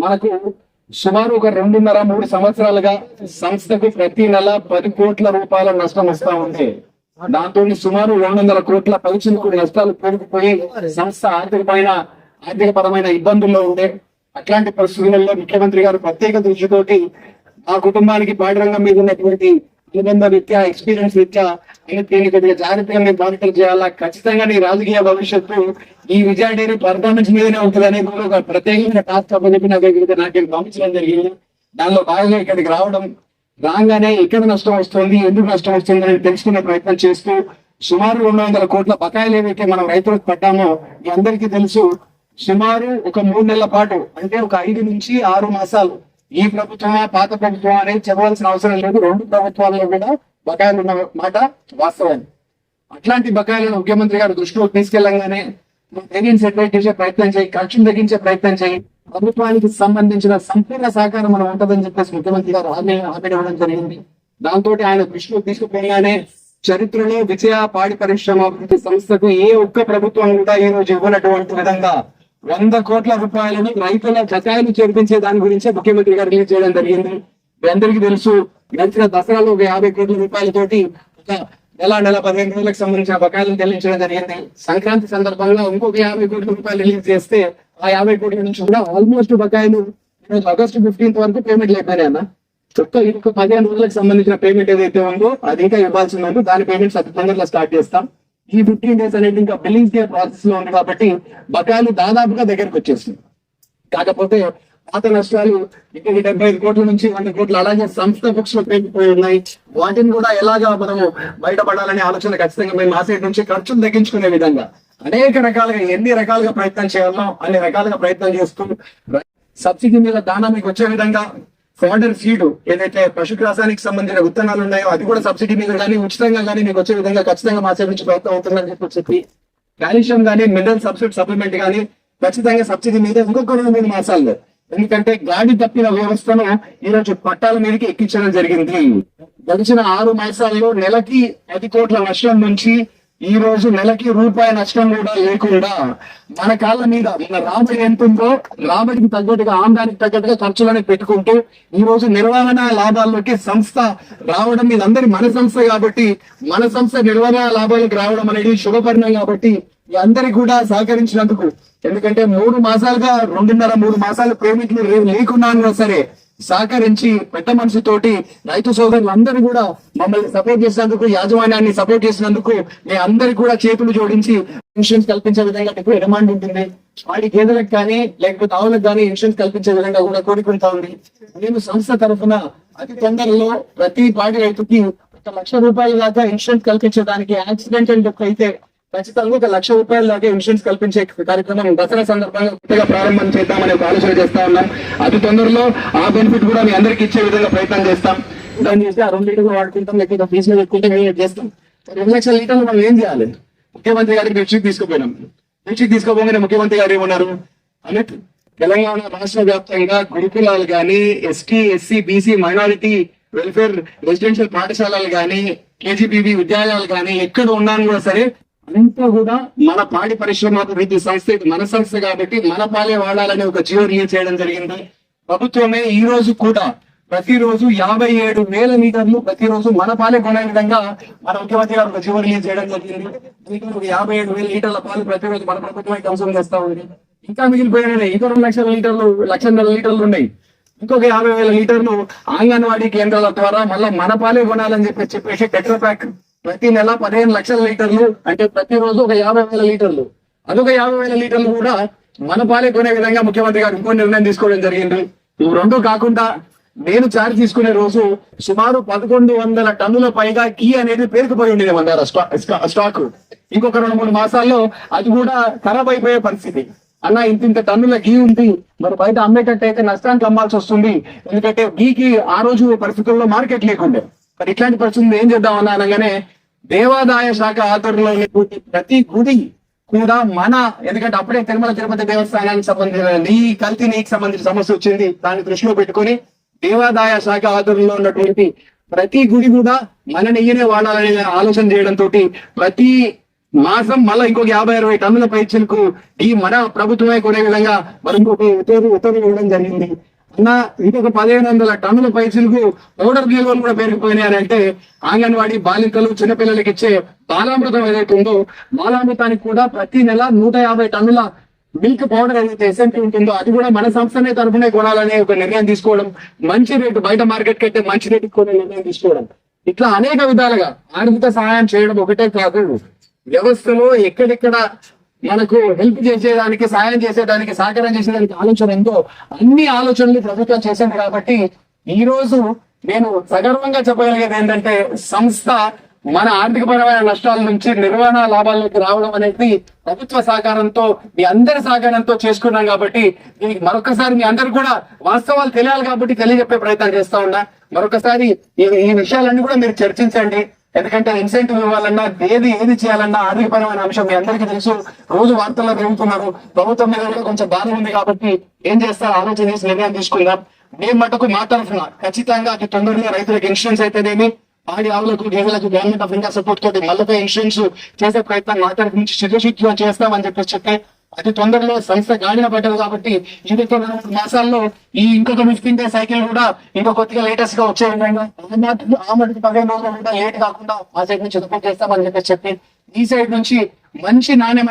మనకు సుమారు ఒక 2.5-3 సంవత్సరాలుగా సంస్థకు ప్రతి నెల 10 కోట్ల రూపాయల నష్టం వస్తా ఉంది. దాంతో సుమారు 200 కోట్ల పైచిలకు నష్టాలు పెరిగిపోయి సంస్థ ఆర్థికపరమైన ఇబ్బందుల్లో ఉండే. అట్లాంటి పరిస్థితులలో ముఖ్యమంత్రి గారు ప్రత్యేక దృష్టితోటి ఆ కుటుంబానికి పాడి రంగం మీద ఉన్నటువంటి అనుబంధ రీత్యా, ఎక్స్పీరియన్స్ రీత్యా దీన్ని కొద్దిగా జాగ్రత్తగా మీరు మానిటర్ చేయాలా, ఖచ్చితంగా నీ రాజకీయ భవిష్యత్తు ఈ విజయ డైరీ పర్ఫార్మెన్స్ మీదనే ఉంటుంది అనేది కూడా ఒక ప్రత్యేకమైన టాస్క్ అప్పచెప్పి నాకు పంపించడం జరిగింది. దానిలో భాగంగా ఇక్కడికి రాగానే ఎక్కడ నష్టం వస్తుంది, ఎందుకు నష్టం వస్తుంది అని తెలుసుకునే ప్రయత్నం చేస్తూ సుమారు 200 కోట్ల బకాయిలు ఏవైతే మనం రైతులకు పట్టామో మీ అందరికీ తెలుసు. సుమారు ఒక 3 నెలల పాటు, అంటే ఒక 5 నుంచి 6 మాసాలు ఈ ప్రభుత్వమా పాత ప్రభుత్వం అనేది చెప్పవలసిన అవసరం లేదు. 2 ప్రభుత్వాల్లో కూడా బకాయిలు ఉన్న మాట వాస్తవం. అట్లాంటి బకాయిలను ముఖ్యమంత్రి గారు దృష్టిలో తీసుకెళ్లగానే ధైర్యం సెటిల్ చేసే ప్రయత్నం చేయి, ఖర్చును తగ్గించే ప్రయత్నం చేయి, ప్రభుత్వానికి సంబంధించిన సంపూర్ణ సహకారం మనం ఉంటుందని చెప్పేసి ముఖ్యమంత్రి గారు హామీ ఇవ్వడం జరిగింది. దాంతో ఆయన దృష్టిలో తీసుకుపోగానే చరిత్రలో విజయ పాడి పరిశ్రమ సంస్థకు ఏ ఒక్క ప్రభుత్వం కూడా ఈ రోజు ఇవ్వనటువంటి విధంగా 100 కోట్ల రూపాయలను రైతుల బకాయిలు చేర్పించే దాని గురించే ముఖ్యమంత్రి గారు రిలీజ్ చేయడం జరిగింది. మీ అందరికీ తెలుసు, గడిచిన దసరాలో ఒక 50 కోట్ల రూపాయలతోటి ఒక నెల 15 రోజులకు సంబంధించిన బకాయిలను చెల్లించడం జరిగింది. సంక్రాంతి సందర్భంగా ఇంకొక 50 కోట్ల రూపాయలు రిలీజ్ చేస్తే ఆ 50 కోట్ల నుంచి కూడా ఆల్మోస్ట్ బకాయిలు ఆగస్టు 15 వరకు పేమెంట్ అయిపోయినాయి అన్న. ఇంకొక 15 రోజులకు సంబంధించిన పేమెంట్ ఏదైతే ఉందో అది ఇంకా ఇవ్వాల్సి ఉందో దాని పేమెంట్స్ అతి తొందరగా స్టార్ట్ చేస్తాం. ఈ 15 డేస్ అనేది ఇంకా బిల్లింగ్ డే ప్రాసెస్ లో ఉంది కాబట్టి బకాయిలు దాదాపుగా దగ్గరకు వచ్చేస్తుంది. కాకపోతే పాత నష్టాలు ఇంకా 75 కోట్ల నుంచి 100 కోట్లు అలాగే సంస్థ బుక్స్ లో పెరిగిపోయి ఉన్నాయి. వాటిని కూడా ఎలాగా మనము బయటపడాలనే ఆలోచన ఖచ్చితంగా మేము ఆ సైడ్ నుంచి ఖర్చును తగ్గించుకునే విధంగా అనేక రకాలుగా ఎన్ని రకాలుగా ప్రయత్నం చేయాలో అన్ని రకాలుగా ప్రయత్నం చేస్తూ సబ్సిడీ మీద దానా మీకు వచ్చే విధంగా ఫౌడర్ సీడ్ ఏదైతే పశుగ్రాసానికి సంబంధించిన విత్తనాలు ఉన్నాయో అది కూడా సబ్సిడీ మీద కానీ ఉచితంగా కానీ మీకు వచ్చే విధంగా ఖచ్చితంగా మా సైడ్ నుంచి ప్రయత్నం అవుతుందని చెప్పి కాల్షియం కానీ మినరల్ సప్లిమెంట్ కానీ ఖచ్చితంగా సబ్సిడీ మీద ఇంకొక 2-3 మాసాల్లో, ఎందుకంటే గాడి తప్పిన వ్యవస్థను ఈ రోజు పట్టాల మీదకి ఎక్కించడం జరిగింది. గడిచిన 6 మాసాల్లో నెలకి 10 కోట్ల నష్టం నుంచి ఈ రోజు నెలకి రూపాయి నష్టం కూడా లేకుండా మన కాళ్ళ మీద మన రాబడి ఎంత ఉందో రాబడికి తగ్గట్టుగా ఆదాయానికి తగ్గట్టుగా ఖర్చులను పెట్టుకుంటూ ఈ రోజు నిర్వహణ లాభాల్లోకి సంస్థ రావడం మీద అందరి మన సంస్థ కాబట్టి మన సంస్థ నిర్వహణ లాభాలకు రావడం అనేది శుభపరిణామం కాబట్టి మీ అందరికి కూడా సహకరించినందుకు, ఎందుకంటే 3 మాసాలుగా 2.5-3 మాసాలు పేమెంట్లు లేకున్నా సరే సహకరించి పెద్ద మనసుతోటి రైతు సోదరులు అందరూ కూడా మమ్మల్ని సపోర్ట్ చేసినందుకు, యాజమాన్యాన్ని సపోర్ట్ చేసినందుకు మీ అందరికి కూడా చేతులు జోడించి ఇన్సూరెన్స్ కల్పించే విధంగా ఎక్కువ డిమాండ్ ఉంటుంది. వాడి గేదెలకు కానీ లేకపోతే ఆవులకు కానీ ఇన్సూరెన్స్ కల్పించే విధంగా కూడా కోరుకుంటా ఉంది. మేము సంస్థ తరఫున అతి తొందరలో ప్రతి పాడి రైతుకి 1 లక్ష రూపాయల దాకా ఇన్సూరెన్స్ కల్పించడానికి, యాక్సిడెంటల్ డెత్ అయితే ఖచ్చితంగా 1 లక్ష రూపాయల దాకా ఇన్సూరెన్స్ కల్పించే కార్యక్రమం దసరా సందర్భంగా కొత్తగా ప్రారంభం చేద్దామనే ఒక ఆలోచన చేస్తా ఉన్నాం. అతి తొందరలో ఆ బెనిఫిట్ కూడా మీ అందరికి ఇచ్చే విధంగా ప్రయత్నం చేస్తాం. దాన్ని చేస్తే ఆ 2 లీటర్లు వాడుకుంటాం, లేకపోతే ఫీజులో పెట్టుకుంటే మేము చేస్తాం. 2 లక్షల లీటర్లు మనం ఏం చేయాలి? ముఖ్యమంత్రి గారికి దృష్టికి తీసుకుపోయినాం. దృష్టికి తీసుకోపోగానే ముఖ్యమంత్రి గారు ఏమన్నారు అమిత్, తెలంగాణ రాష్ట్ర వ్యాప్తంగా గురుకులాలు కానీ, ST SC BC minority welfare residential పాఠశాలలు కానీ, కేజీబీబీ విద్యాలయాలు కానీ ఎక్కడ ఉన్నాను కూడా సరే అంతా కూడా మన పాడి పరిశ్రమ అభివృద్ధి సంస్థ, మన సంస్థ కాబట్టి మన పాలే వాడాలని ఒక జియో రిలీజ్ చేయడం జరిగింది. ప్రభుత్వమే ఈ రోజు కూడా ప్రతిరోజు 57,000 లీటర్లు ప్రతిరోజు మన పాలే కొనే విధంగా మన ముఖ్యమంత్రి గారు ఒక జియో రిలీజ్ చేయడం జరిగింది. 57,000 లీటర్ల పాలు ప్రతిరోజు మన ప్రభుత్వమే కన్సూమ్ చేస్తా ఉంది. ఇంకా మిగిలిపోయినాయి ఇంకో 2 లక్షల లీటర్లు, 1,00,000 లీటర్లు ఉన్నాయి. ఇంకొక 50,000 లీటర్లు అంగన్వాడీ కేంద్రాల ద్వారా మళ్ళీ మన పాలే కొనాలని చెప్పేసి టెట్రా ప్యాక్ ప్రతి నెల 15 లక్షల లీటర్లు, అంటే ప్రతిరోజు ఒక 50,000 లీటర్లు, అదొక 50,000 లీటర్లు కూడా మన పాలే కొనే విధంగా ముఖ్యమంత్రి గారు ఇంకో నిర్ణయం తీసుకోవడం జరిగింది. ఇవి 2 కాకుండా నేను చార్జ్ తీసుకునే రోజు సుమారు 1,100 టన్నుల పైగా కీ అనేది పేరుకుపోయి ఉండేది మన స్టాక్. ఇంకొక 2-3 మాసాల్లో అది కూడా ఖరాబ్ అయిపోయే పరిస్థితి. అన్న ఇంత టన్నుల గీ ఉంది, మరి బయట అమ్మేటట్టు అయితే నష్టానికి అమ్మాల్సి వస్తుంది, ఎందుకంటే గీకి ఆ రోజు పరిస్థితుల్లో మార్కెట్ లేకుండే. మరి ఇట్లాంటి పరిస్థితులు ఏం చేద్దాం అన్న అనగానే దేవాదాయ శాఖ ఆధ్వర్యంలో ప్రతి గుడి కూడా ఎందుకంటే అప్పుడే తిరుమల తిరుపతి దేవస్థానానికి సంబంధించిన నీకు సంబంధించిన సమస్య వచ్చింది. దాన్ని దృష్టిలో పెట్టుకొని దేవాదాయ శాఖ ఆధ్వర్యంలో ఉన్నటువంటి ప్రతి గుడి కూడా మన నెయ్యనే వాడాలనే ఆలోచన చేయడంతో ప్రతి మాసం మళ్ళీ ఇంకొక 50-60 టన్నుల పైచలకు ఈ మన ప్రభుత్వమే కొనే విధంగా మరి ఇంకొక ఉత్తర్వులు ఇవ్వడం జరిగింది. అన్న ఇంకొక 1500 టన్నుల పైసలకు పౌడర్ నిల్వలు కూడా పెరిగిపోయినాయి అని అంటే అంగన్వాడీ బాలికలు చిన్నపిల్లలకి ఇచ్చే బాలామృతం ఏదైతే ఉందో బాలామృతానికి కూడా ప్రతి నెల 150 టన్నుల మిల్క్ పౌడర్ ఏదైతే ఎస్ఎంపీ ఉంటుందో అది కూడా మన సంస్థనే తరఫునే కొనాలనే ఒక నిర్ణయం తీసుకోవడం, మంచి రేటు బయట మార్కెట్ కంటే మంచి రేటుకి కొనే నిర్ణయం తీసుకోవడం, ఇట్లా అనేక విధాలుగా ఆర్థిక సహాయం చేయడం ఒకటే కాదు, వ్యవస్థలో ఎక్కడెక్కడ మనకు హెల్ప్ చేసేదానికి సాయం చేసేదానికి సహకారం చేసేదానికి ఆలోచన ఎంతో అన్ని ఆలోచనలు ప్రభుత్వం చేసింది. కాబట్టి ఈ రోజు నేను సగర్వంగా చెప్పగలిగేది ఏంటంటే సంస్థ మన ఆర్థికపరమైన నష్టాల నుంచి నిర్వహణ లాభాల్లోకి రావడం అనేది ప్రభుత్వ సహకారంతో మీ అందరి సహకారంతో చేసుకున్నాం. కాబట్టి దీనికి మరొకసారి మీ అందరు కూడా వాస్తవాలు తెలియాలి కాబట్టి తెలియజెప్పే ప్రయత్నం చేస్తా ఉన్నా. మరొకసారి ఈ విషయాలన్నీ కూడా మీరు చర్చించండి. ఎందుకంటే ఇన్సెంటివ్ ఇవ్వాలన్నా ఏది చేయాలన్నా ఆర్థికపరమైన అంశం మీ అందరికీ తెలుసు. రోజు వార్తల్లో పెరుగుతున్నారు. ప్రభుత్వం మీద కూడా కొంచెం బాధ ఉంది కాబట్టి ఏం చేస్తారో ఆలోచన చేసి నిర్ణయం తీసుకుందాం. మేము మటుకు మాట్లాడుతున్నా ఖచ్చితంగా అతి తొందరగా రైతులకు ఇన్సూరెన్స్ అయితేనేమి పాడి ఆవులకు గేదెలకు గవర్నమెంట్ ఆఫ్ ఇండియా సపోర్ట్ తోటి మళ్ళీ ఇన్సూరెన్స్ చేసే ప్రయత్నం మాట్లాడి నుంచి చిత్తశుద్ధిగా చేస్తామని చెప్పి అతి తొందరలో సంస్థ గాడిన పడ్డది. కాబట్టి ఇంకొక 2 మాసాల్లో ఈ ఇంకొక 15 డే సైకిల్ కూడా ఇంకో కొద్దిగా లేటెస్ట్ గా వచ్చే విధంగా ఆ మటుకు 15 రోజులు కూడా లేట్ కాకుండా ఆ సైడ్ నుంచి సపోర్ట్ చేస్తామని చెప్పి ఈ సైడ్ నుంచి మంచి నాణ్యమైన